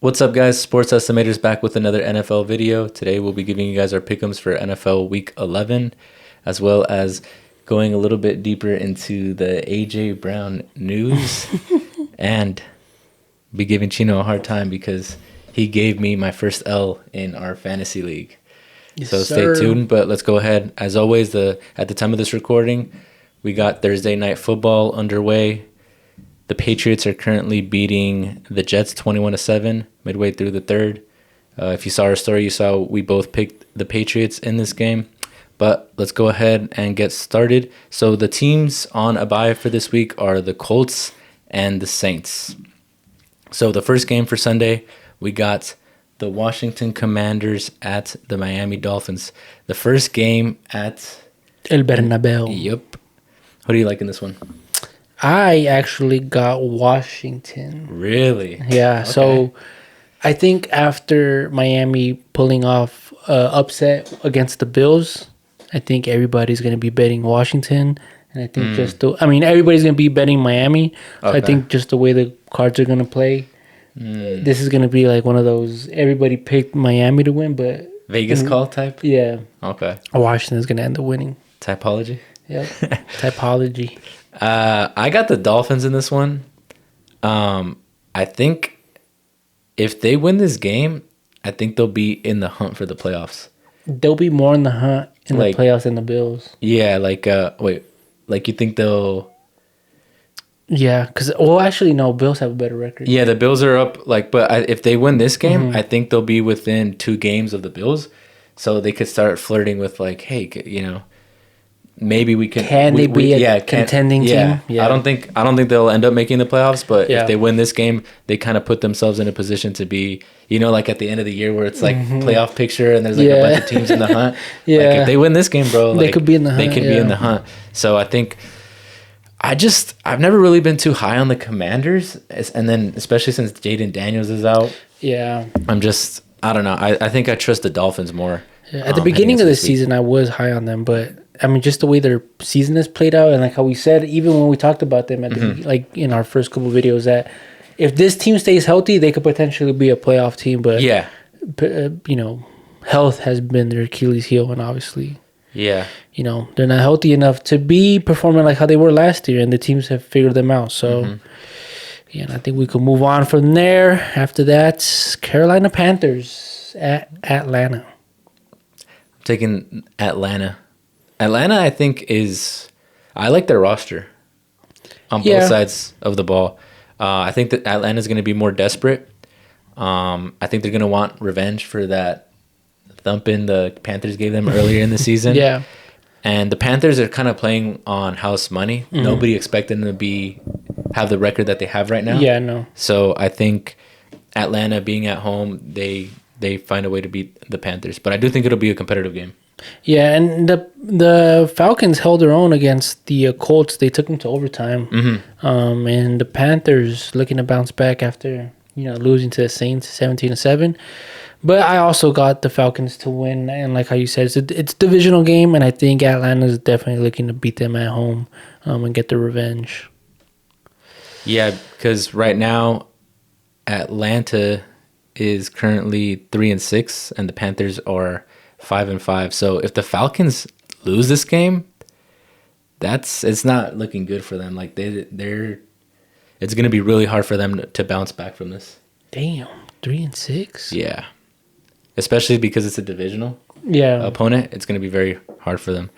What's up, guys? Sports Estimators back with another NFL video. Today, we'll be giving you guys our pick'ems for NFL Week 11, as well as going a little bit deeper into the AJ Brown news and be giving Chino a hard time because he gave me my first L in our fantasy league. Yes, so sir. stay tuned, but let's go ahead. As always, at the time of this recording, we got Thursday Night Football underway. The Patriots are currently beating the Jets 21-7 midway through the third. If you saw our story, you saw we both picked the Patriots in this game. But let's go ahead and get started. So the teams on a bye for this week are the Colts and the Saints. So the first game for Sunday, we got the Washington Commanders at the Miami Dolphins. The first game at El Bernabeu. Yep. What do you like in this one? I actually got Washington. Really? Yeah. Okay. So I think after Miami pulling off upset against the Bills, I think everybody's going to be betting Washington. And I think everybody's going to be betting Miami. So I think just the way the cards are going to play, this is going to be like one of those, everybody picked Miami to win, but Vegas call type? yeah, Okay. Washington's going to end up winning. Typology? Yep. Typology. I got the Dolphins in this one. I think if they win this game, I think they'll be in the hunt for the playoffs. They'll be more in the hunt in Like- the playoffs than the Bills. Yeah, you think they'll... Yeah, because actually no, Bills have a better record. Yeah, the Bills are up, if they win this game, I think they'll be within 2 games of the Bills, so they could start flirting with hey, maybe we can. Can they be a contending team? Yeah. I don't think they'll end up making the playoffs, but Yeah. if they win this game, they kind of put themselves in a position to be, at the end of the year where it's like playoff picture and there's a bunch of teams in the hunt. Yeah. Like if they win this game, bro, They could be in the They hunt, could be yeah. in the hunt. So I think I've never really been too high on the Commanders, and then especially since Jaden Daniels is out, Yeah. I don't know. I think I trust the Dolphins more. Yeah, at the beginning heading of the into this week. season, I was high on them, but I mean, just the way their season has played out, and like how we said, even when we talked about them at like in our first couple videos, that if this team stays healthy, they could potentially be a playoff team. But Yeah. Health has been their Achilles heel, and obviously, Yeah. they're not healthy enough to be performing like how they were last year, and the teams have figured them out. So, yeah, and I think we could move on from there. After that, Carolina Panthers at Atlanta. I'm taking Atlanta. Atlanta, I think, I like their roster on both sides of the ball. I think that Atlanta's going to be more desperate. I think they're going to want revenge for that thumping the Panthers gave them earlier in the season. Yeah. And the Panthers are kind of playing on house money. Nobody expected them to have the record that they have right now. Yeah, no. So I think Atlanta being at home, they find a way to beat the Panthers. But I do think it'll be a competitive game. Yeah, and the Falcons held their own against the Colts. They took them to overtime. And the Panthers looking to bounce back after losing to the Saints 17-7. But I also got the Falcons to win, and like how you said, it's a divisional game, and I think Atlanta's definitely looking to beat them at home and get their revenge. Yeah, because right now Atlanta is currently 3-6, and the Panthers are 5-5. So if the Falcons lose this game, it's not looking good for them. Like it's going to be really hard for them to bounce back from this. Damn, 3-6. Yeah, especially because it's a divisional opponent. It's going to be very hard for them.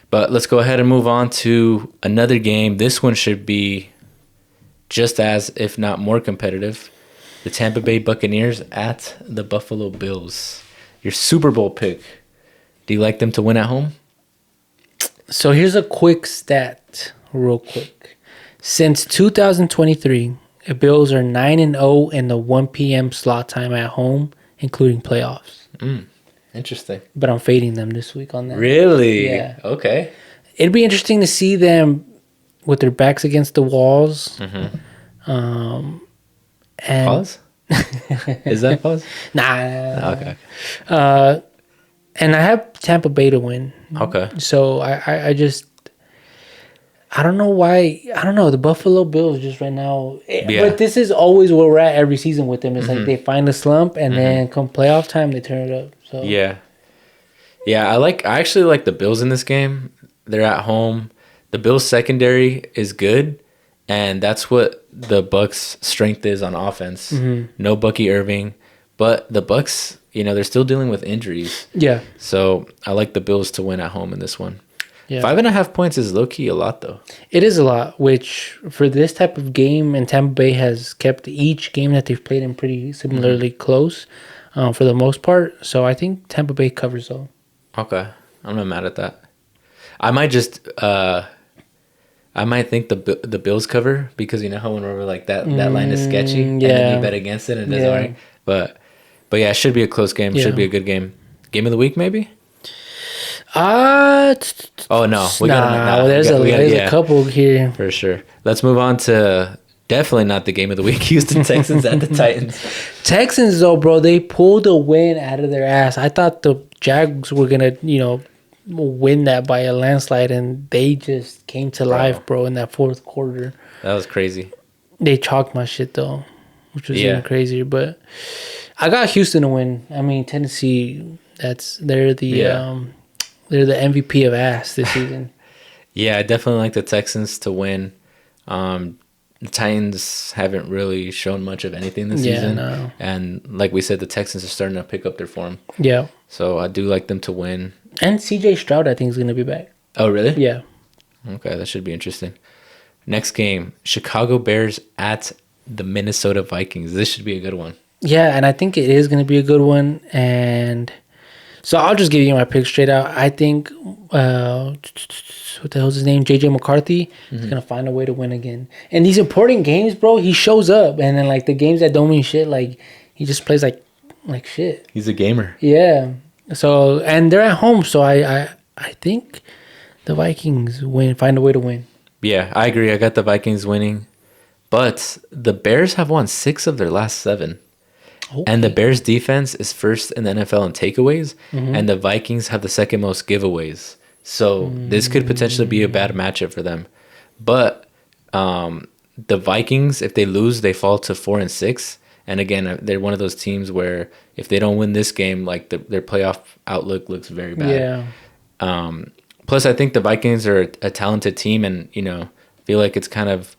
But let's go ahead and move on to another game. This one should be just as, if not more competitive. The Tampa Bay Buccaneers at the Buffalo Bills. Your Super Bowl pick. Do you like them to win at home? So here's a quick stat, real quick. Since 2023, the Bills are 9-0 in the 1 p.m. slot time at home, including playoffs. Interesting. But I'm fading them this week on that. Really? Yeah. Okay. It'd be interesting to see them with their backs against the walls. And Pause? Is that pause? Nah. Okay. And I have Tampa Bay to win. Okay. So I just I don't know why. I don't know. The Buffalo Bills just right now. Yeah. But this is always where we're at every season with them. It's like they find a slump and then come playoff time, they turn it up. So Yeah. Yeah, I actually like the Bills in this game. They're at home. The Bills secondary is good, and that's what the Bucks' strength is on offense. No Bucky Irving, but the Bucks, they're still dealing with injuries. yeah, So I like the Bills to win at home in this one. yeah. 5.5 points is low key a lot though. It is a lot. Which for this type of game, and Tampa Bay has kept each game that they've played in pretty similarly close, for the most part. So I think Tampa Bay covers though. Okay, I'm not mad at that. I might just I might think the Bills cover because you know how whenever like that line is sketchy and then you bet against it and it doesn't work. But yeah, it should be a close game. Yeah. Should be a good game. Game of the week maybe. Oh no, there's a couple here for sure. Let's move on to definitely not the game of the week. Houston Texans at the Titans. Texans though, bro, they pulled a win out of their ass. I thought the Jags were gonna, win that by a landslide, and they just came to life, bro, in that fourth quarter. That was crazy. They chalked my shit though, which was even crazier. But I got Houston to win. I mean, Tennessee, they're the MVP of ass this season. Yeah, I definitely like the Texans to win. The Titans haven't really shown much of anything this season. No. And like we said, the Texans are starting to pick up their form. Yeah. So I do like them to win. And CJ Stroud, I think, is going to be back. Oh, really? Yeah. Okay, that should be interesting. Next game, Chicago Bears at the Minnesota Vikings. This should be a good one. Yeah, and I think it is going to be a good one. And so I'll just give you my pick straight out. I think, what the hell's his name? JJ McCarthy is going to find a way to win again. And these important games, bro, he shows up. And then, like, the games that don't mean shit, like, he just plays like shit. He's a gamer. Yeah. So, and they're at home. So I think the Vikings find a way to win. Yeah, I agree. I got the Vikings winning. But the Bears have won 6 of their last 7. Okay. And the Bears defense is first in the NFL in takeaways, and the Vikings have the second most giveaways. So this could potentially be a bad matchup for them. But the Vikings, if they lose, they fall to 4-6. And again, they're one of those teams where if they don't win this game, like their playoff outlook looks very bad. Yeah. Plus, I think the Vikings are a talented team, and feel like it's kind of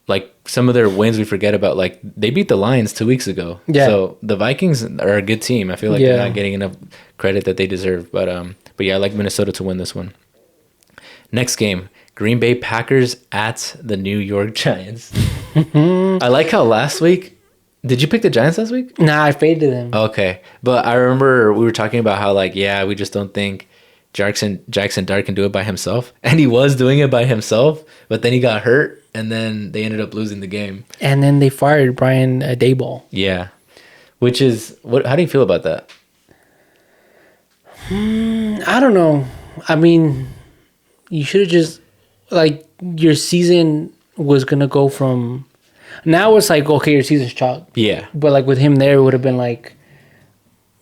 like some of their wins we forget about. Like they beat the Lions 2 weeks ago. Yeah. So the Vikings are a good team. I feel like they're not getting enough credit that they deserve. But yeah, I like Minnesota to win this one. Next game, Green Bay Packers at the New York Giants. I like how last week, did you pick the Giants last week? Nah, I faded them. Okay. But I remember we were talking about how we just don't think Jackson Dart can do it by himself. And he was doing it by himself, but then he got hurt, and then they ended up losing the game. And then they fired Brian Daboll. Yeah. Which is, how do you feel about that? I don't know. I mean, you should have just, your season was going to go from, now it's like, okay, your season's chalked. Yeah. But with him there, it would have been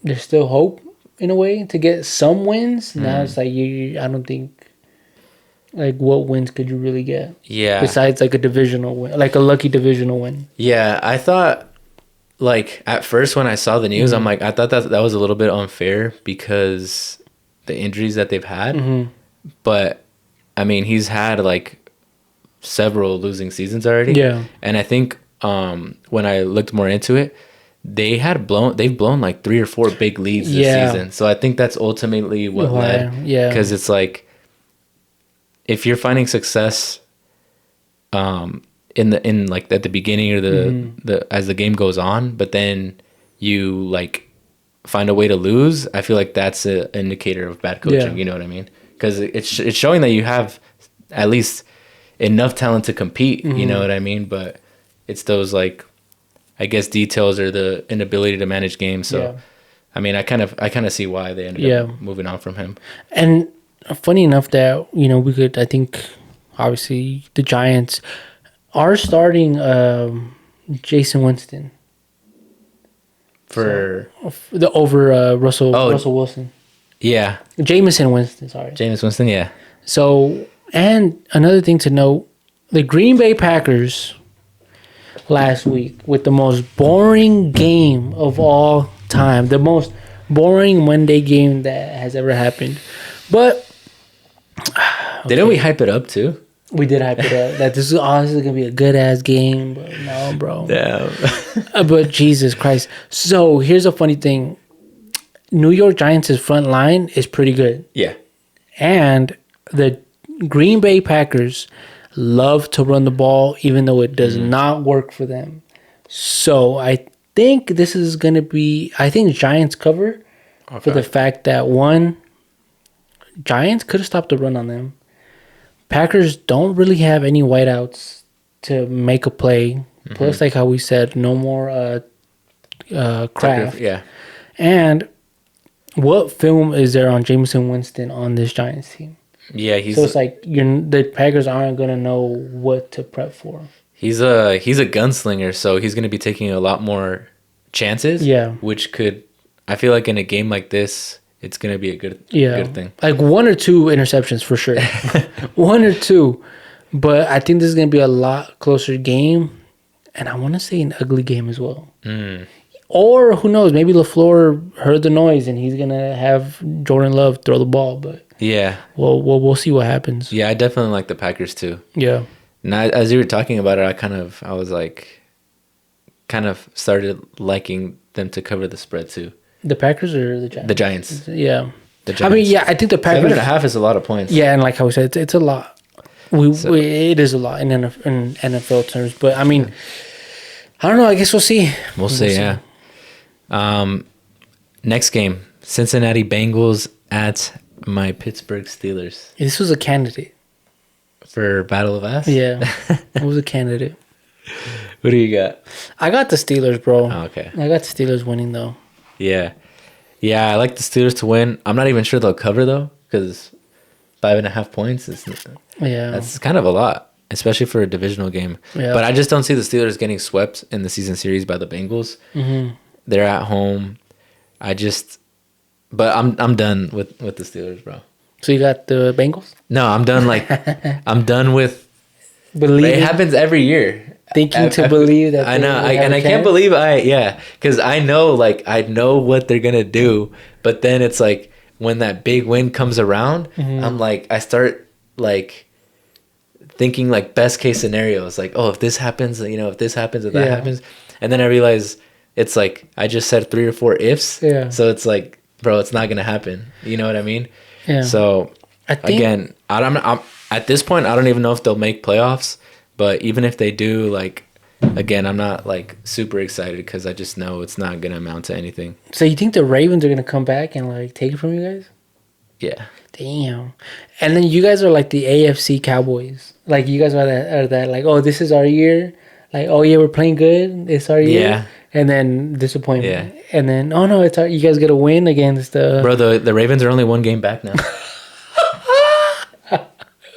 there's still hope in a way to get some wins. Now it's I don't think, what wins could you really get? Yeah. Besides a divisional win, a lucky divisional win. Yeah, I thought, at first when I saw the news, I'm I thought that was a little bit unfair because the injuries that they've had. But, I mean, he's had, several losing seasons already. Yeah. And I think when I looked more into it, they've blown 3 or 4 big leads this season. So I think that's ultimately what led. Yeah. Because it's if you're finding success at the beginning or the as the game goes on, but then you find a way to lose, I feel like that's an indicator of bad coaching. Yeah. You know what I mean? Because it's showing that you have at least enough talent to compete. You know what I mean? But it's those I guess details or the inability to manage games. So I mean, I kind of see why they ended up moving on from him. And funny enough that we could, I think, obviously the Giants are starting Jason Winston for over Russell Wilson. Yeah, Jameson Winston. Sorry, Jameis Winston. Yeah, So, and another thing to note, the Green Bay Packers last week with the most boring game of all time, the most boring Monday game that has ever happened. But Didn't we hype it up too? we did hype it up that this is honestly gonna be a good ass game, but no, bro. Damn. But Jesus Christ. So here's a funny thing: New York Giants' front line is pretty good, Yeah. and the Green Bay Packers love to run the ball, even though it does not work for them. So I think this is gonna be. I think Giants cover for the fact that one, Giants could have stopped the run on them. Packers don't really have any whiteouts to make a play. Plus, like how we said, no more Kraft. Yeah. And what film is there on Jameson Winston on this Giants team? Yeah, he's So it's like the Packers aren't gonna know what to prep for. he's a gunslinger, so he's gonna be taking a lot more chances. Yeah. Which could, I feel like in a game like this, it's gonna be a good thing. Like 1 or 2 interceptions for sure. 1 or 2. But I think this is gonna be a lot closer game. And I wanna say an ugly game as well. Or who knows, maybe LaFleur heard the noise and he's gonna have Jordan Love throw the ball, but Yeah. well we'll see what happens. Yeah, I definitely like the Packers too. Yeah. Now, as you were talking about it, I was like, kind of started liking them to cover the spread too. The Packers or the Giants? The Giants. Yeah. The I mean, Giants. yeah, I think the Packers 7.5 is a lot of points. Yeah, and like how we said, it's a lot. It is a lot in NFL terms, but I mean, I don't know. I guess we'll see. We'll see. Yeah. Next game, Cincinnati Bengals at my Pittsburgh Steelers This was a candidate. for Battle of Ass. Yeah, it was a candidate. What do you got? I got the Steelers, bro. Oh, okay. I got the Steelers winning though. Yeah. Yeah, I like the Steelers to win. I'm not even sure they'll cover though, because 5.5 points Yeah, that's kind of a lot, especially for a divisional game. Yeah. But I just don't see the Steelers getting swept in the season series by the Bengals. Mm-hmm. They're at home. But I'm done with the Steelers, bro. So you got the Bengals? No, I'm done. Like, I'm done with. Believing, It happens every year. thinking to believe that I know, they have and a I can't chance? believe because I know what they're gonna do, but then it's like when that big win comes around, I'm like, I start like thinking like best case scenarios, like, oh, if this happens, if this happens, if that happens, and then I realize it's like I just said 3 or 4 ifs, so it's like, bro, it's not gonna happen. You know what I mean? Yeah. So I think, again, I'm at this point, I don't even know if they'll make playoffs. But even if they do, like, again, I'm not like super excited because I just know it's not gonna amount to anything. So you think the Ravens are gonna come back and like take it from you guys? Yeah. Damn. And then you guys are like the AFC Cowboys. Like you guys are that like, oh, this is our year. Like, oh yeah, we're playing good. It's our year. Yeah. And then disappointment. Yeah. And then, oh no, it's you guys get a win against the. Bro, the Ravens are only 1 game back now.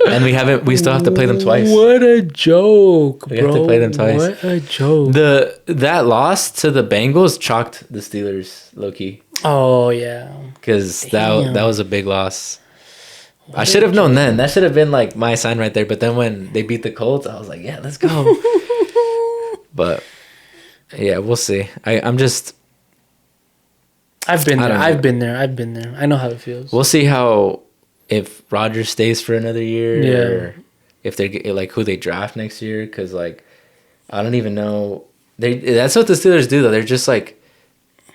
And we still have to play them twice. What a joke, We bro. have to play them twice. What a joke. That loss to the Bengals chalked the Steelers low key Oh yeah. because Damn. that was a big loss. I should have known then. That should have been like my sign right there. But then when they beat the Colts, I was like, yeah, let's go. But yeah, we'll see. I'm just. I've been I there. don't know. I've been there. I know how it feels. We'll see if Rodgers stays for another year, or if they like who they draft next year. Because like, I don't even know. That's what the Steelers do though. They're just like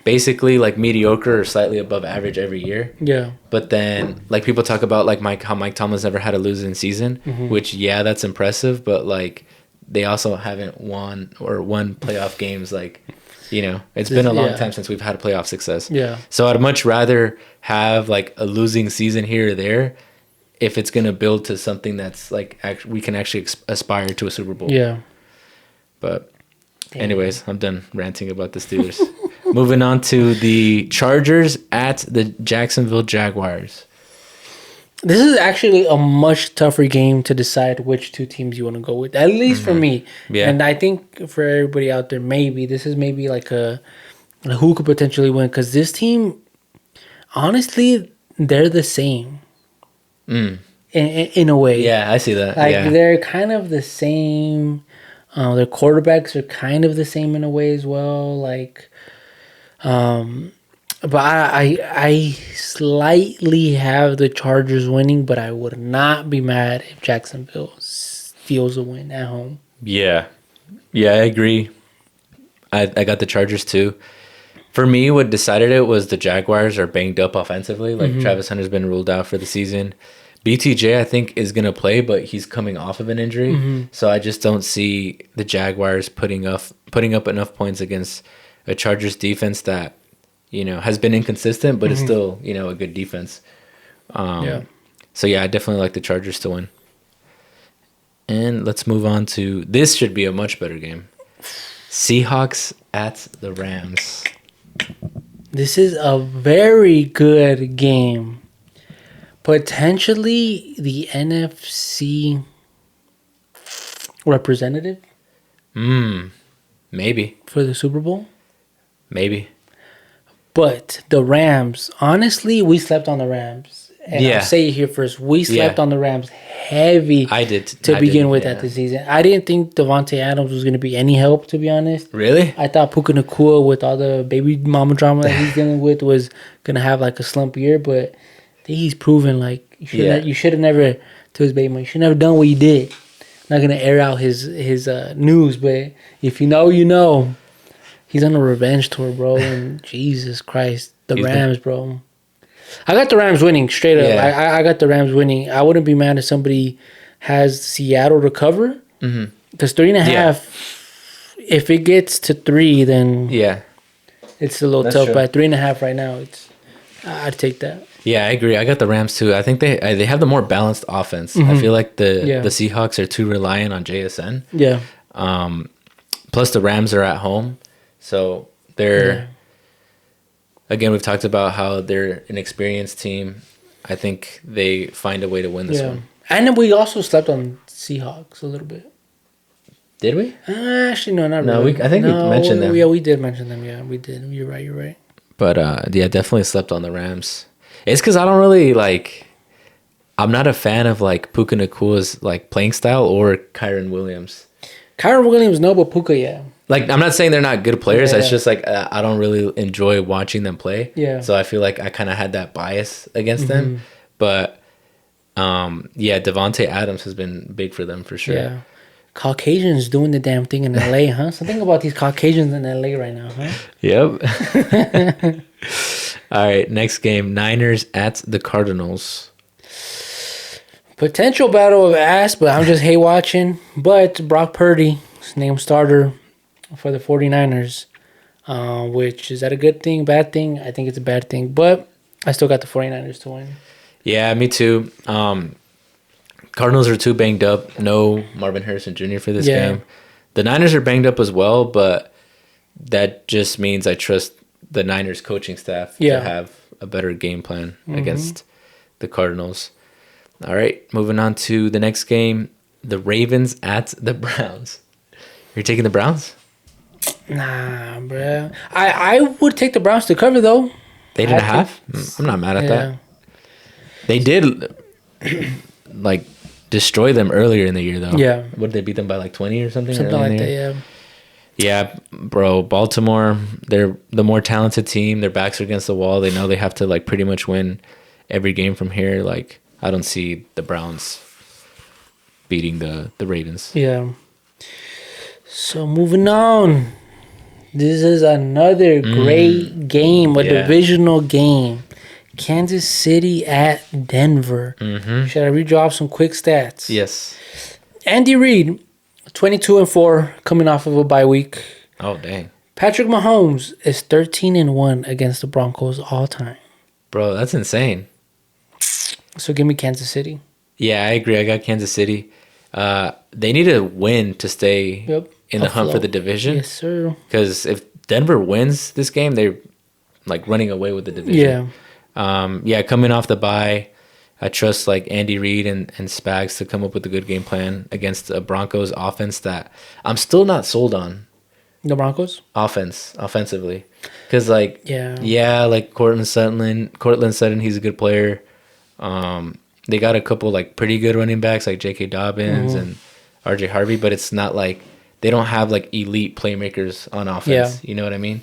basically like mediocre or slightly above average every year. Yeah. But then like people talk about like how Mike Tomlin's never had a losing season, which that's impressive. But like they also haven't won playoff games like. It's been a long time since we've had playoff success. Yeah. So I'd much rather have like a losing season here or there if it's going to build to something that's like we can actually aspire to a Super Bowl. Yeah. But anyways, I'm done ranting about the Steelers. Moving on to the Chargers at the Jacksonville Jaguars. This is actually a much tougher game to decide which 2 teams you want to go with, at least for me. Yeah. And I think for everybody out there, this is maybe like a who could potentially win, because this team, honestly, they're the same. in a way. Yeah, I see that. Like Yeah. they're kind of the same. Their quarterbacks are kind of the same in a way as well. Like, but I slightly have the Chargers winning, but I would not be mad if Jacksonville steals a win at home. Yeah. Yeah, I agree. I got the Chargers too. For me, what decided it was the Jaguars are banged up offensively. Like Travis Hunter's been ruled out for the season. BTJ, I think, is going to play, but he's coming off of an injury. So I just don't see the Jaguars putting up enough points against a Chargers defense that, has been inconsistent, but is still, a good defense. So, yeah, I definitely like the Chargers to win. And let's move on to, this should be a much better game. Seahawks at the Rams. This is a very good game. Potentially the NFC representative Maybe. for the Super Bowl. Maybe. But the Rams, honestly, we slept on the Rams. And Yeah. I'll say it here first. We slept on the Rams heavy I did. to begin with yeah. at the season. I didn't think Devontae Adams was going to be any help, to be honest. Really? I thought Puka Nacua, with all the baby mama drama that he's dealing with, was going to have like a slump year. But I think he's proven like you should have never, to his baby mama, you should never done what you did. I'm not going to air out his news, but if you know, you know. He's on a revenge tour, bro. And Jesus Christ, the Rams, bro. I got the Rams winning straight up. Yeah. I got the Rams winning. I wouldn't be mad if somebody has Seattle to cover. Because 3.5, if it gets to 3, then it's a little tough. true. But 3.5 right now, I'd take that. Yeah, I agree. I got the Rams too. I think they have the more balanced offense. I feel like the Seahawks are too reliant on JSN. Yeah. Plus the Rams are at home. So they're, again, we've talked about how they're an experienced team. I think they find a way to win this one. And then we also slept on Seahawks a little bit. Did we? Actually, no, not really. I think we mentioned them. Yeah, we did mention them. Yeah, we did. You're right. But, definitely slept on the Rams. It's because I don't really, I'm not a fan of, Puka Nacua's, playing style or Kyron Williams. Kyron Williams, no, but Puka, yeah. I'm not saying they're not good players. It's just I don't really enjoy watching them play. Yeah. So I feel like I kind of had that bias against them. But Devontae Adams has been big for them for sure. Yeah. Caucasians doing the damn thing in LA, huh? So think about these Caucasians in LA right now, huh? Yep. All right, next game, Niners at the Cardinals. Potential battle of ass, but I'm just hate watching. But Brock Purdy, named starter for the 49ers, which is that a good thing, bad thing? I think it's a bad thing, but I still got the 49ers to win. Yeah, me too. Cardinals are too banged up. No Marvin Harrison Jr. for this game. The Niners are banged up as well, but that just means I trust the Niners coaching staff to have a better game plan against the Cardinals. All right, moving on to the next game, the Ravens at the Browns. You're taking the Browns? Nah, bro. I would take the Browns to cover, though. 8.5? I'm not mad at that. They did, destroy them earlier in the year, though. Yeah. What did they beat them by, 20 or something? Something like that, yeah. Yeah, bro. Baltimore, they're the more talented team. Their backs are against the wall. They know they have to, pretty much win every game from here. I don't see the Browns beating the Ravens. Yeah. So moving on. This is another great game, a divisional game. Kansas City at Denver. Should I read you off some quick stats? Yes. Andy Reid, 22-4, coming off of a bye week. Oh, dang. Patrick Mahomes is 13-1 against the Broncos all time. Bro, that's insane. So give me Kansas City. Yeah, I agree. I got Kansas City. They need a win to stay in the hunt for the division. Yes, sir. Because if Denver wins this game, they're running away with the division. Yeah. Coming off the bye, I trust Andy Reid and Spags to come up with a good game plan against a Broncos offense that I'm still not sold on. The Broncos? Offensively. Because Cortland Sutton, he's a good player. they got a couple like pretty good running backs like J.K. Dobbins and R.J. Harvey, but it's not like they don't have like elite playmakers on offense. Yeah. You know what I mean?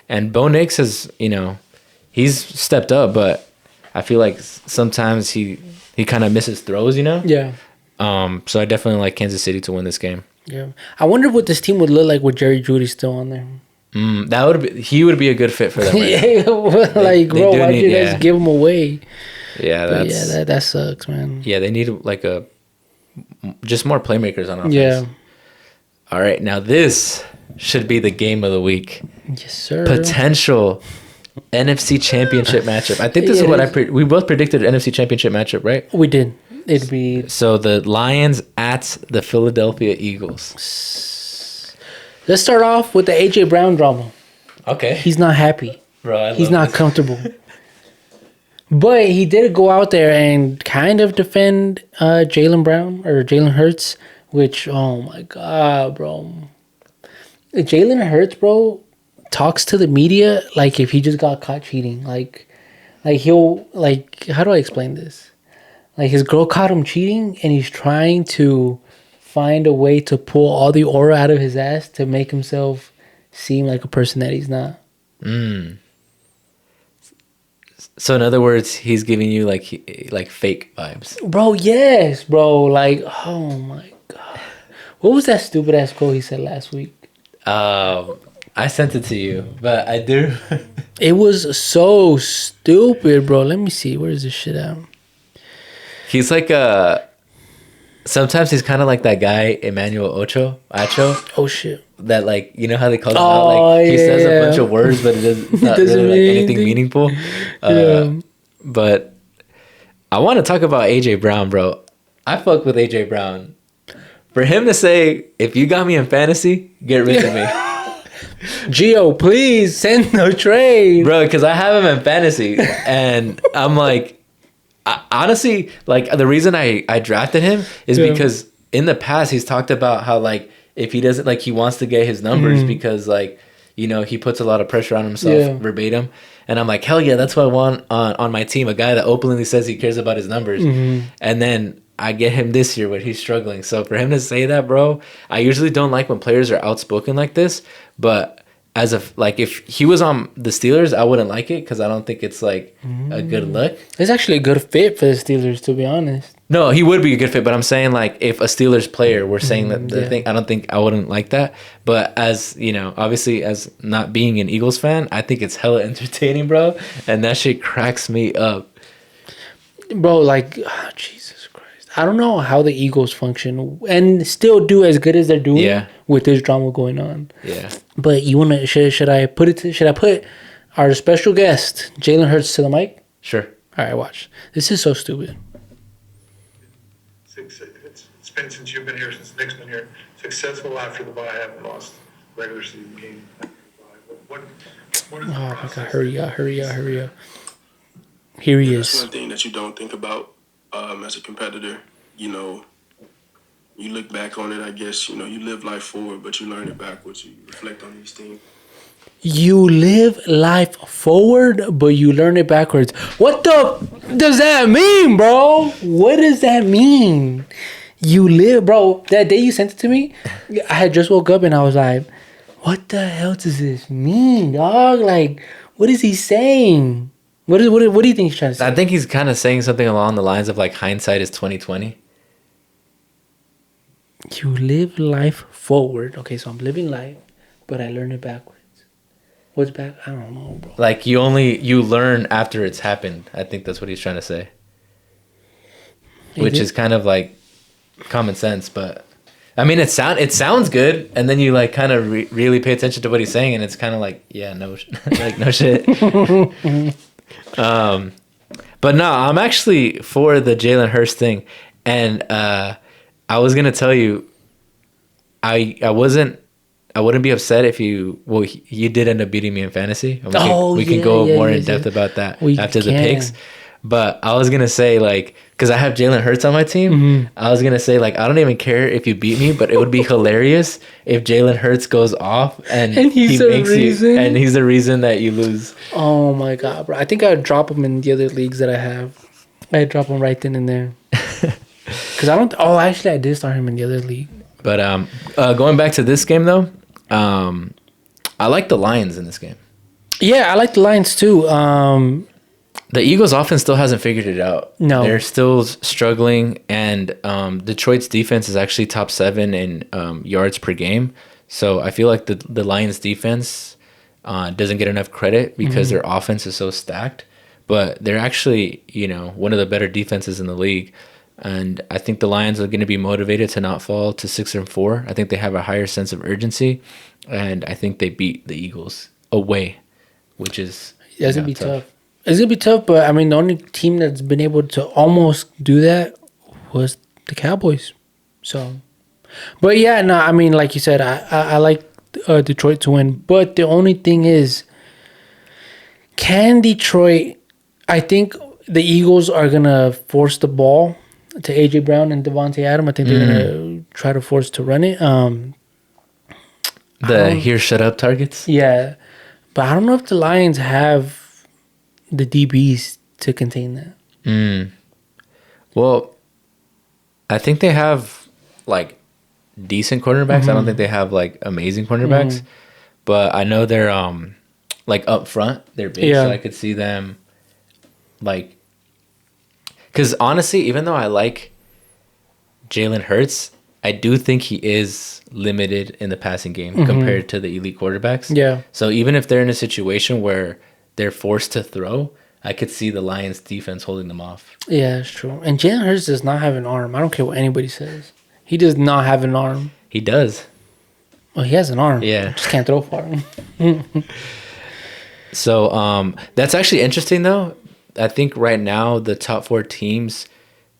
And Bo Nix has, he's stepped up, but I feel like sometimes he kind of misses throws. Yeah. So I definitely like Kansas City to win this game. Yeah. I wonder what this team would look like with Jerry Jeudy still on there. He would be a good fit for them. Right Yeah, like, bro, why'd you guys give him away? Yeah, that sucks, man. Yeah, they need like just more playmakers on offense. Yeah. All right, now this should be the game of the week. Yes, sir. Potential NFC Championship matchup. I think this is what we both predicted NFC Championship matchup, right? We did. It'd be so the Lions at the Philadelphia Eagles. Let's start off with the AJ Brown drama. Okay. He's not happy. Bro, he's not comfortable. But he did go out there and kind of defend Jalen Hurts, which, oh my God, bro. Jalen Hurts, bro, talks to the media like if he just got caught cheating. Like he'll, how do I explain this? Like his girl caught him cheating and he's trying to find a way to pull all the aura out of his ass to make himself seem like a person that he's not. So in other words, he's giving you like fake vibes. Bro, yes, bro. Like, oh my God. What was that stupid ass quote he said last week? I sent it to you, but I do. It was so stupid, bro. Let me see. Where is this shit at? He's like sometimes he's kind of like that guy Emmanuel Acho. Oh shit! That like how they call him out. Like he says a bunch of words, but it's not really like anything meaningful. But I want to talk about AJ Brown, bro. I fuck with AJ Brown. For him to say, "If you got me in fantasy, get rid of me." Gio, please send no trade, bro. Because I have him in fantasy, and I'm like. Honestly, like the reason I drafted him is because in the past he's talked about how like if he doesn't like he wants to get his numbers because like he puts a lot of pressure on himself verbatim, and I'm like hell yeah, that's what I want on my team, a guy that openly says he cares about his numbers, and then I get him this year when he's struggling. So for him to say that, bro, I usually don't like when players are outspoken like this, but. If he was on the Steelers, I wouldn't like it because I don't think it's like a good look. It's actually a good fit for the Steelers, to be honest. No, he would be a good fit, but I'm saying like if a Steelers player were saying that the thing, I don't think I wouldn't like that. But as obviously as not being an Eagles fan, I think it's hella entertaining, bro, and that shit cracks me up, bro. Like, oh, Jesus Christ, I don't know how the Eagles function and still do as good as they're doing with this drama going on. Yeah. But you wanna should I put our special guest Jalen Hurts to the mic? Sure. All right, watch. This is so stupid. It's been since you've been here, since Nick's been here. Successful after the bye, haven't lost regular season game. What is oh my God! Hurry up! Here he is. That's one thing that you don't think about as a competitor. You look back on it, I guess, you live life forward, but you learn it backwards. You reflect on these things. You live life forward, but you learn it backwards. What the does that mean, bro? What does that mean? You live, bro. That day you sent it to me, I had just woke up and I was like, what the hell does this mean, dog? Like, what is he saying? What do you think he's trying to say? I think he's kind of saying something along the lines of like hindsight is 2020. You live life forward. Okay, so I'm living life, but I learn it backwards. What's back? I don't know, bro. Like you learn after it's happened. I think that's what he's trying to say. Which is kind of like common sense, but I mean it sounds good, and then you like kind of really pay attention to what he's saying, and it's kind of like no shit. But no, I'm actually for the Jalen Hurts thing, and I was gonna tell you, I wouldn't be upset if you did end up beating me in fantasy. We can go more in depth about that after the picks. But I was gonna say like, because I have Jalen Hurts on my team, I was gonna say like I don't even care if you beat me, but it would be hilarious if Jalen Hurts goes off and he's the reason that you lose. Oh my God, bro! I think I'd drop him in the other leagues that I have. I drop him right then and there. Because I don't. Oh, actually, I did start him in the other league. But going back to this game though, I like the Lions in this game. Yeah, I like the Lions too. The Eagles' offense still hasn't figured it out. No. They're still struggling, and Detroit's defense is actually top 7 in yards per game. So I feel like the Lions' defense doesn't get enough credit because their offense is so stacked. But they're actually, one of the better defenses in the league. And I think the Lions are going to be motivated to not fall to 6-4. I think they have a higher sense of urgency, and I think they beat the Eagles away, which is It's gonna be tough. It's gonna be tough, but I mean, the only team that's been able to almost do that was the Cowboys. So, but yeah, no, I mean, like you said, I like Detroit to win, but the only thing is, can Detroit? I think the Eagles are gonna force the ball to AJ Brown and Devontae Adams. I think they're gonna try to force to run it. Here shut up targets. Yeah, but I don't know if the Lions have the DBs to contain that. Well, I think they have like decent cornerbacks. I don't think they have like amazing cornerbacks, but I know they're like up front. They're big, so I could see them like. Because honestly, even though I like Jalen Hurts, I do think he is limited in the passing game compared to the elite quarterbacks. Yeah. So even if they're in a situation where they're forced to throw, I could see the Lions defense holding them off. Yeah, it's true. And Jalen Hurts does not have an arm. I don't care what anybody says. He does not have an arm. He does. Well, he has an arm. Yeah. Just can't throw far. So that's actually interesting, though. I think right now the top 4 teams,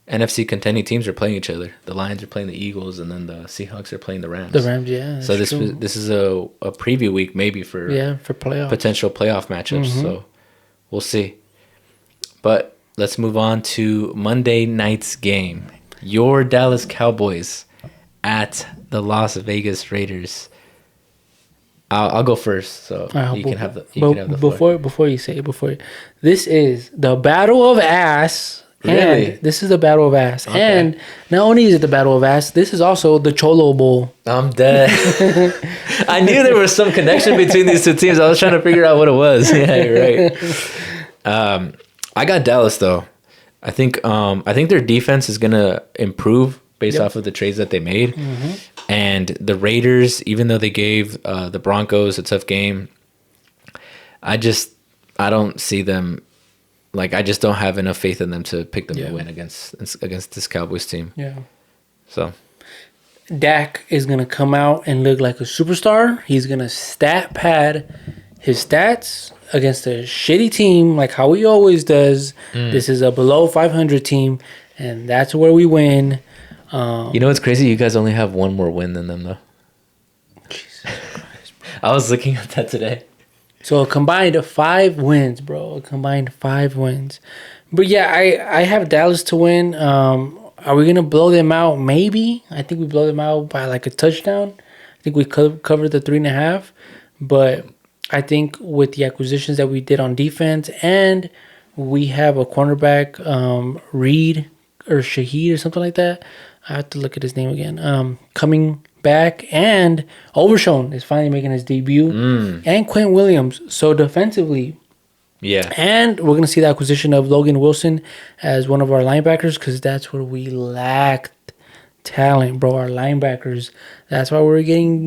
NFC contending teams, are playing each other. The Lions are playing the Eagles, and then the Seahawks are playing the Rams. The Rams, yeah. So this is a preview week maybe for playoffs. potential playoff matchups. So we'll see. But let's move on to Monday night's game. Your Dallas Cowboys at the Las Vegas Raiders. I'll go first, so you can have the floor. Before you say it, this is the Battle of Ass. Really? And this is the Battle of Ass. Okay. And not only is it the Battle of Ass, this is also the Cholo Bowl. I'm dead. I knew there was some connection between these two teams. I was trying to figure out what it was. Yeah, you're right. I got Dallas though. I think their defense is gonna improve based off of the trades that they made. And the Raiders, even though they gave the Broncos a tough game, I don't see them. Like, I just don't have enough faith in them to pick them to win against this Cowboys team. Yeah. So Dak is going to come out and look like a superstar. He's going to stat pad his stats against a shitty team like how he always does. This is a below 500 team, and that's where we win. You know what's crazy? You guys only have one more win than them, though. Jesus Christ, I was looking at that today. So a combined 5 wins, bro. A combined 5 wins. But yeah, I have Dallas to win. Are we going to blow them out? Maybe. I think we blow them out by like a touchdown. I think we covered the 3.5. But I think with the acquisitions that we did on defense, and we have a cornerback, Reed or Shaheed or something like that. I have to look at his name again. Coming back, and Overshown is finally making his debut, and Quentin Williams. So defensively, and we're gonna see the acquisition of Logan Wilson as one of our linebackers, because that's where we lacked talent, bro. Our linebackers. That's why we're getting.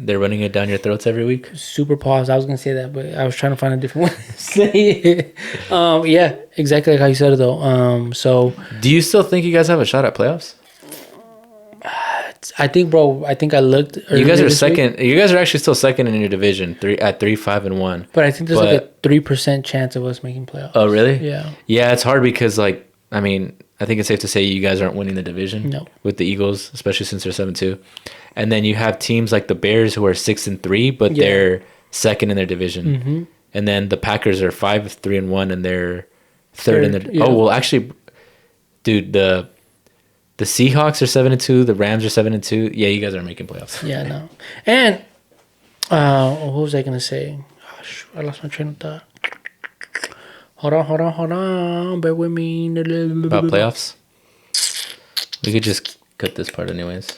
They're running it down your throats every week. Super paused. I was gonna say that, but I was trying to find a different way to say it. Yeah, exactly like how you said it though. So do you still think you guys have a shot at playoffs? I think, bro. I think I looked. You guys are second. You guys are actually still second in your division, 3-5-1. But I think there's like a 3% chance of us making playoffs. Oh, really? Yeah. Yeah, it's hard because, I think it's safe to say you guys aren't winning the division. No. With the Eagles, especially since they're 7-2, and then you have teams like the Bears who are 6-3, but they're second in their division, and then the Packers are 5-3-1, and they're third in their. Yeah. Oh well, actually, dude, the Seahawks are 7-2. The Rams are 7-2. Yeah, you guys are making playoffs. Yeah, no. And what was I gonna say? Gosh, I lost my train of thought. Hold on. Bear with me. About playoffs? We could just cut this part anyways.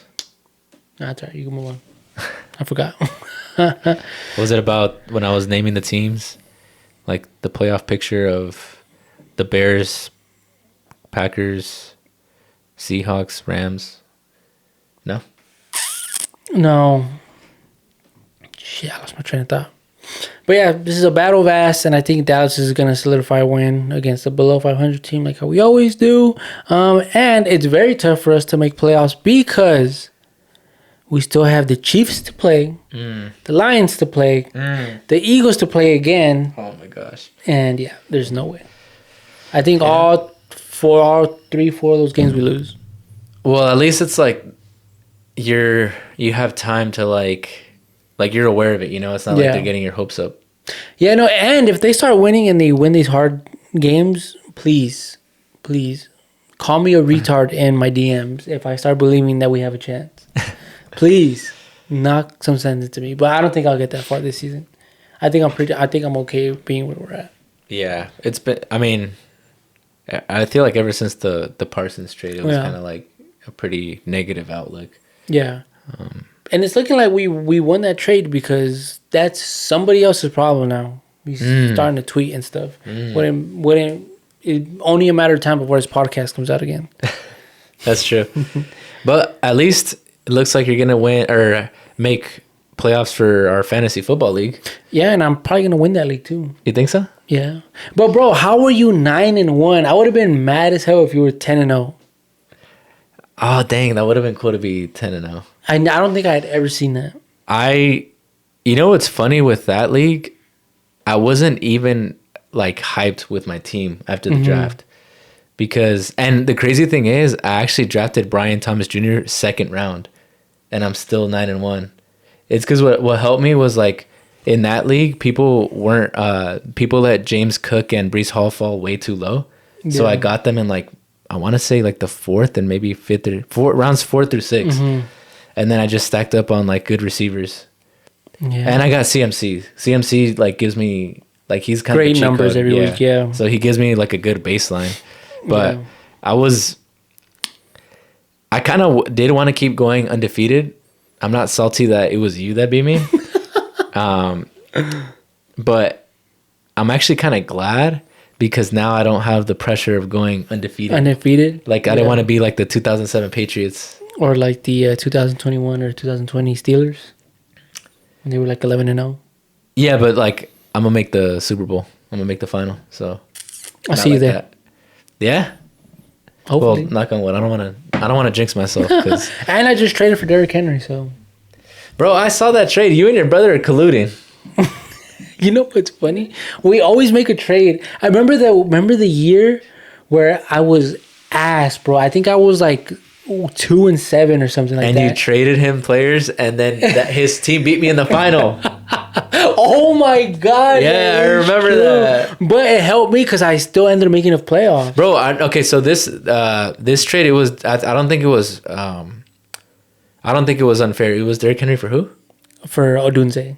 That's all right. You can move on. I forgot. What was it about when I was naming the teams? Like the playoff picture of the Bears, Packers, Seahawks, Rams? No? No. Shit, I lost my train of thought. But yeah, this is a battle of ass, and I think Dallas is going to solidify a win against a below 500 team like how we always do. And it's very tough for us to make playoffs because we still have the Chiefs to play, the Lions to play, the Eagles to play again. Oh my gosh. And yeah, there's no way. I think all 4 of those games we lose. Well, at least it's like you have time to like you're aware of it, you know? It's not like they're getting your hopes up. Yeah, no, and if they start winning and they win these hard games, please call me a retard in my DMs if I start believing that we have a chance. Please knock some sense into me. But I don't think I'll get that far this season. I think I'm okay being where we're at. Yeah, it's been. I mean, I feel like ever since the Parsons trade, it was kind of like a pretty negative outlook. Yeah, and it's looking like we won that trade because that's somebody else's problem now. He's starting to tweet and stuff. Wouldn't it only a matter of time before his podcast comes out again? That's true. But at least it looks like you're gonna win or make playoffs for our fantasy football league. Yeah, and I'm probably gonna win that league too. You think so? Yeah, but bro, how were you 9-1? I would have been mad as hell if you were 10-0. Oh dang, that would have been cool to be 10-0. I don't think I had ever seen that. You know what's funny with that league? I wasn't even like hyped with my team after the draft because, and the crazy thing is, I actually drafted Brian Thomas Jr. second round, and I'm still 9-1. It's because what helped me was like in that league, people let James Cook and Breece Hall fall way too low, so I got them in like I want to say like the fourth and maybe fifth or rounds 4 through 6, and then I just stacked up on like good receivers. Yeah. And I got CMC. CMC like gives me like he's kind great of numbers every week. Yeah. So he gives me like a good baseline. But I kind of did want to keep going undefeated. I'm not salty that it was you that beat me. But I'm actually kind of glad because now I don't have the pressure of going undefeated. Like I didn't want to be like the 2007 Patriots or like the 2021 or 2020 Steelers. They were like 11-0. Yeah, but like I'm gonna make the Super Bowl. I'm gonna make the final. So I'll see you there. That. Yeah. Hopefully. Well, knock on wood. I don't want to jinx myself. Cause and I just traded for Derrick Henry. So, bro, I saw that trade. You and your brother are colluding. You know what's funny? We always make a trade. I remember the year where I was ass, bro. I think I was like 2-7 or something like that. And you traded him players, and then his team beat me in the final. Oh my god! Yeah, I remember that. But it helped me because I still ended up making a playoff, bro. Okay, so this trade, it was. I don't think it was. I don't think it was unfair. It was Derrick Henry for who? For Odunze,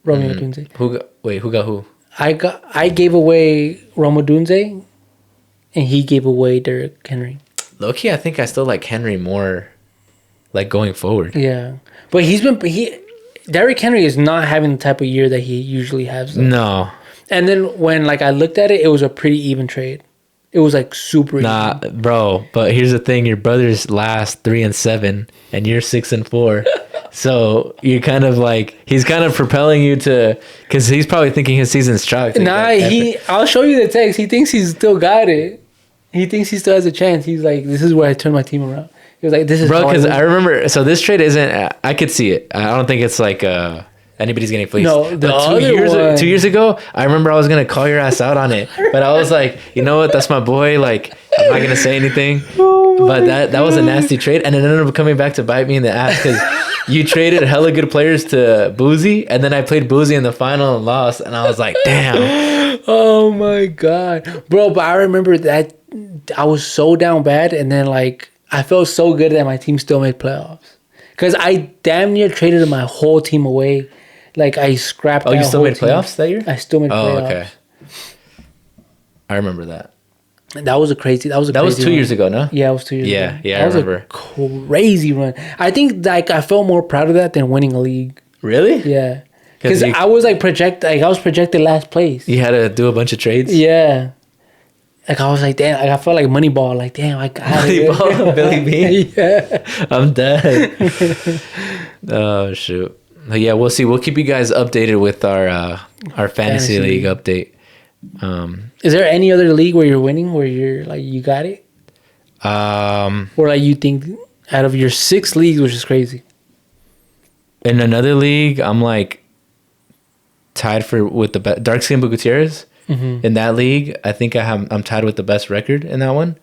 Romeo Odunze. Who got who? I gave away Romeo Odunze, and he gave away Derrick Henry. Low-key, I think I still like Henry more, like going forward. Yeah, but Derrick Henry is not having the type of year that he usually has. Though. No. And then when like I looked at it, it was a pretty even trade. It was like super even. Bro. But here's the thing: your brother's last 3-7, and you're 6-4. So you're kind of like he's kind of propelling you to, because he's probably thinking his season's chalked. I'll show you the text. He thinks he's still got it. He thinks he still has a chance. He's like, this is where I turn my team around. He was like, this is bro, because I remember. So this trade isn't. I could see it. I don't think it's like anybody's getting fleeced. No, but 2 years ago, I remember I was gonna call your ass out on it, but I was like, you know what? That's my boy. Like, I'm not gonna say anything. But that was a nasty trade, and it ended up coming back to bite me in the ass because you traded hella good players to Boozy, and then I played Boozy in the final and lost, and I was like, damn. Oh my god, bro! But I remember that I was so down bad, and then like I felt so good that my team still made playoffs because I damn near traded my whole team away. Like I scrapped. Oh, you still made playoffs that year? I still made playoffs. Oh, okay. I remember that. That was a crazy. That was That was crazy 2 run. years ago, no? Yeah, it was 2 years ago. Yeah, yeah, That I was remember. a crazy run. I think like I felt more proud of that than winning a league. Really? Yeah, 'Cause because you- I was like I was projected last place. You had to do a bunch of trades? Yeah. Like I was like, damn, like I felt like Moneyball. Like, damn, I got it. Moneyball, Billy Bean? Yeah. I'm dead. Oh, shoot. But yeah, we'll see. We'll keep you guys updated with our fantasy Fantasy league league. update. Is there any other league where you're winning, where you're like you got it, or like you think out of your 6 leagues, which is crazy? In another league, I'm like tied with the Dark Skin Gutierrez. Mm-hmm. In that league, I think I'm tied with the best record in that one.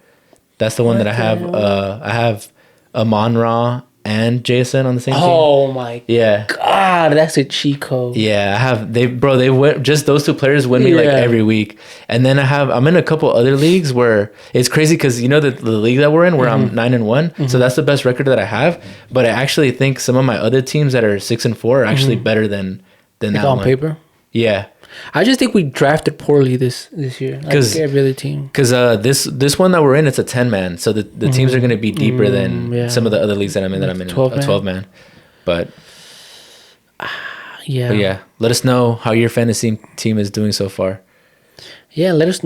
That's the one that I have. I have Amon Ra and Jason on the same team. Oh my Yeah. god, that's a cheat code. Yeah, I have they win, just those 2 players win me like Yeah. every week. And then I'm in a couple other leagues where it's crazy because you know the league that we're in where I'm 9-1. So that's the best record that I have. But I actually think some of my other teams that are 6-4 are actually better than Like that on one. paper. Yeah. I just think we drafted poorly this year. Like 'Cause- every other team. Because this one that we're in, it's a 10-man. So the teams are going to be deeper than yeah. some of the other leagues that I'm in. That I'm in 12-man. a 12-man. But Yeah. yeah, let us know how your fantasy team is doing so far. Yeah, let us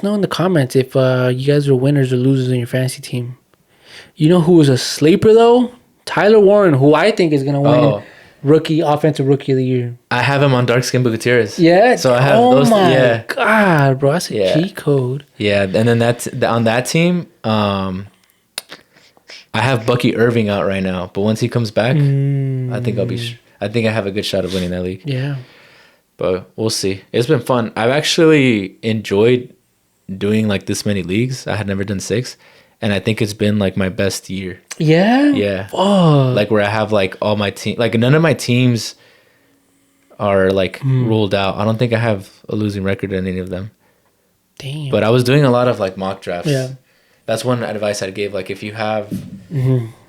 know in the comments if you guys are winners or losers in your fantasy team. You know who was a sleeper though? Tyler Warren, who I think is gonna win offensive rookie of the year. I have him on Dark Skin Gutierrez. Yeah. So I have those. Yeah. God, bro, that's a Yeah. cheat code. Yeah, and then that's on that team. I have Bucky Irving out right now, but once he comes back, I think I think I have a good shot of winning that league. Yeah. But we'll see. It's been fun. I've actually enjoyed doing like this many leagues. I had never done 6, and I think it's been like my best year. Yeah. Yeah. Fuck. Like where I have like all my team, like none of my teams are like ruled out. I don't think I have a losing record in any of them. Damn. But I was doing a lot of like mock drafts. Yeah. That's one advice I'd give. Like if you have,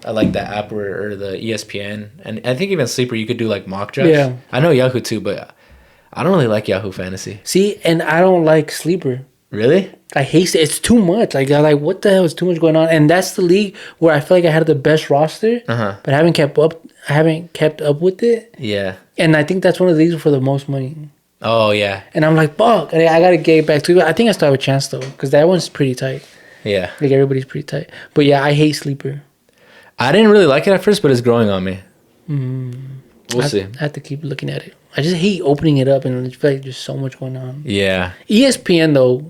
I like the app or the ESPN, and I think even Sleeper, you could do like mock drafts. Yeah. I know Yahoo too, but I don't really like Yahoo Fantasy. See, and I don't like sleeper. Really? I hate it. It's too much. Like I'm like, what the hell is too much going on? And that's the league where I feel like I had the best roster, but I haven't kept up. I haven't kept up with it. Yeah. And I think that's one of the leagues for the most money. Oh yeah. And I'm like, fuck, I gotta get back to it. I think I still have a chance though, because that one's pretty tight. Yeah. Like everybody's pretty tight. But yeah, I hate sleeper. I didn't really like it at first, but it's growing on me. We'll see. I have to keep looking at it. I just hate opening it up, and I feel like there's so much going on. Yeah. ESPN though,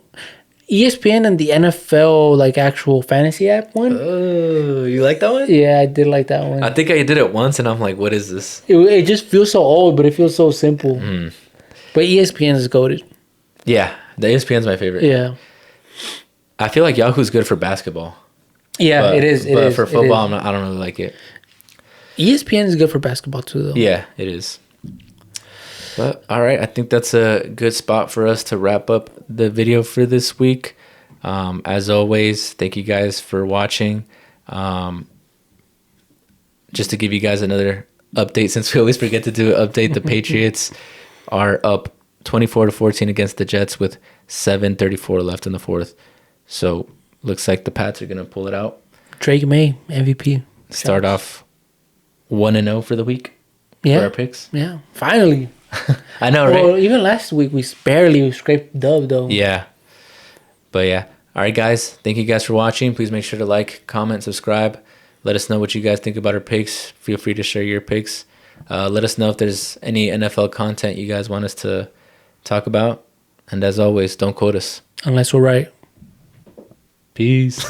ESPN and the NFL like actual fantasy app one. Oh, you like that one? Yeah, I did like that one. I think I did it once, and I'm like, what is this? It just feels so old, but it feels so simple. But ESPN is goated. Yeah, the ESPN's my favorite. Yeah. I feel like Yahoo's good for basketball. Yeah, But, it is. but for football, I don't really like it. ESPN is good for basketball too, though. Yeah, it is. But all right, I think that's a good spot for us to wrap up the video for this week. As always, thank you guys for watching. Just to give you guys another update, since we always forget to do an update, the Patriots are up 24-14 against the Jets with 7:34 left in the fourth. So looks like the Pats are gonna pull it out. Drake May MVP. Start off 1-0 for the week. Yeah. For our picks. Yeah. Finally. I know, right? Well, even last week we barely scraped dub though. Yeah. But yeah. All right, guys. Thank you guys for watching. Please make sure to like, comment, subscribe. Let us know what you guys think about our picks. Feel free to share your picks. Let us know if there's any NFL content you guys want us to talk about. And as always, don't quote us. Unless we're right. Peace.